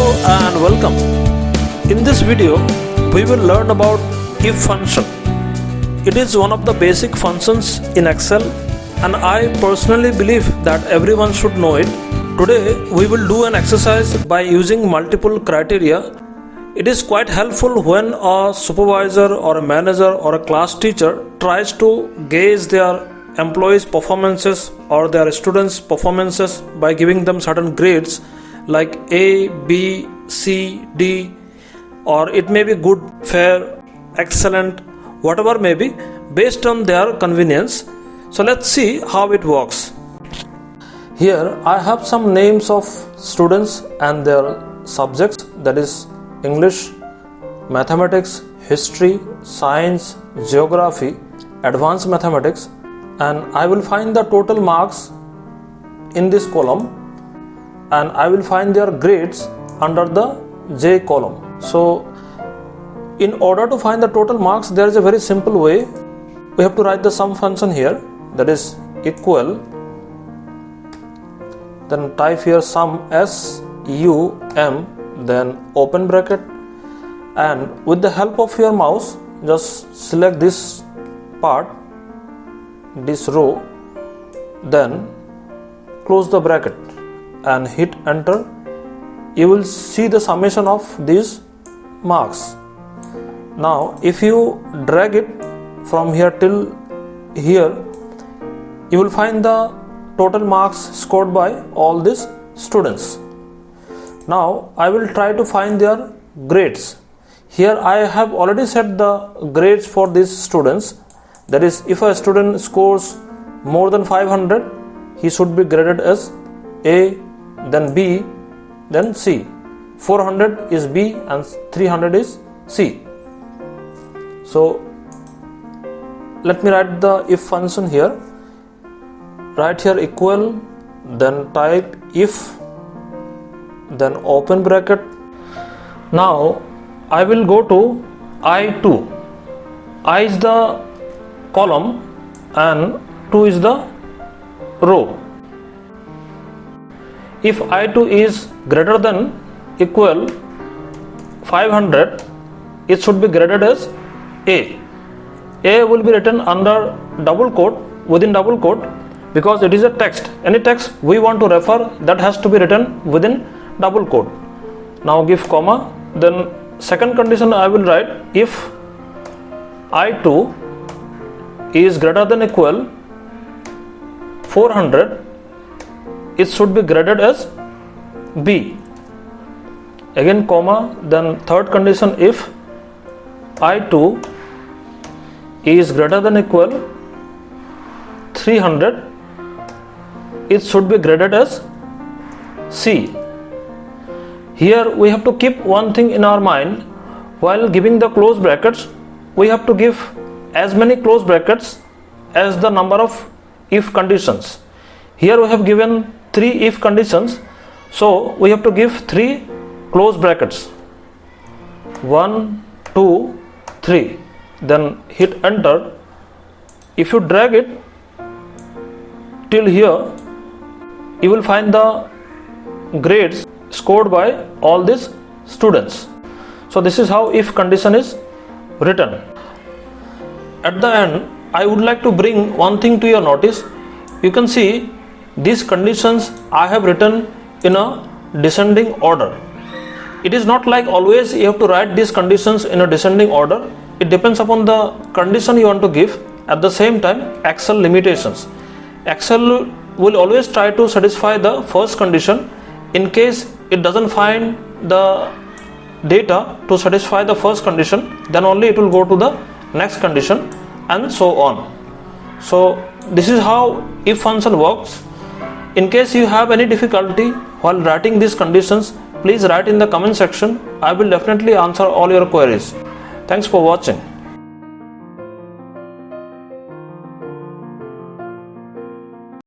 and welcome. In this video, we will learn about if function. It is one of the basic functions in Excel and I personally believe that everyone should know it. Today, we will do an exercise by using multiple criteria. It is quite helpful when a supervisor or a manager or a class teacher tries to gauge their employees' performances or their students' performances by giving them certain grades like A, B, C, D, or it may be good, fair, excellent, whatever may be, based on their convenience. So let's see how it works. Here I have some names of students and their subjects, that is English, mathematics, history, science, geography, advanced mathematics, and I will find the total marks in this column and I will find their grades under the J column. So in order to find the total marks, there is a very simple way. We have to write the sum function here, that is equal, then type here sum, S-U-M, then open bracket, and with the help of your mouse just select this part, this row, then close the bracket and hit enter. You will see the summation of these marks. Now if you drag it from here till here, you will find the total marks scored by all these students. Now I will try to find their grades. Here I have already set the grades for these students. That is, if a student scores more than 500, he should be graded as A, then B, then C. 400 is B and 300 is C. So let me write the if function here. Write here equal, then type if, then open bracket. Now I will go to I2. I is the column and 2 is the row. If I2 is greater than equal 500, it should be graded as A. A will be written under double quote, within double quote, because it is a text. Any text we want to refer, that has to be written within double quote. Now give comma, then second condition I will write if I2 is greater than equal 400, it should be graded as B. Again comma, then third condition if I2 is greater than equal 300, it should be graded as C. Here we have to keep one thing in our mind. While giving the close brackets, we have to give as many close brackets as the number of if conditions. Here we have given 3 if conditions, so we have to give 3 close brackets, 1, 2, 3, then hit enter. If you drag it till here, you will find the grades scored by all these students. So this is how if condition is written. At the end, I would like to bring one thing to your notice. You can see these conditions I have written in a descending order. It is not like always you have to write these conditions in a descending order. It depends upon the condition you want to give. At the same time, Excel limitations. Excel will always try to satisfy the first condition. In case it doesn't find the data to satisfy the first condition, then only it will go to the next condition and so on. So this is how if function works. In case you have any difficulty while writing these conditions, please write in the comment section. I will definitely answer all your queries. Thanks for watching.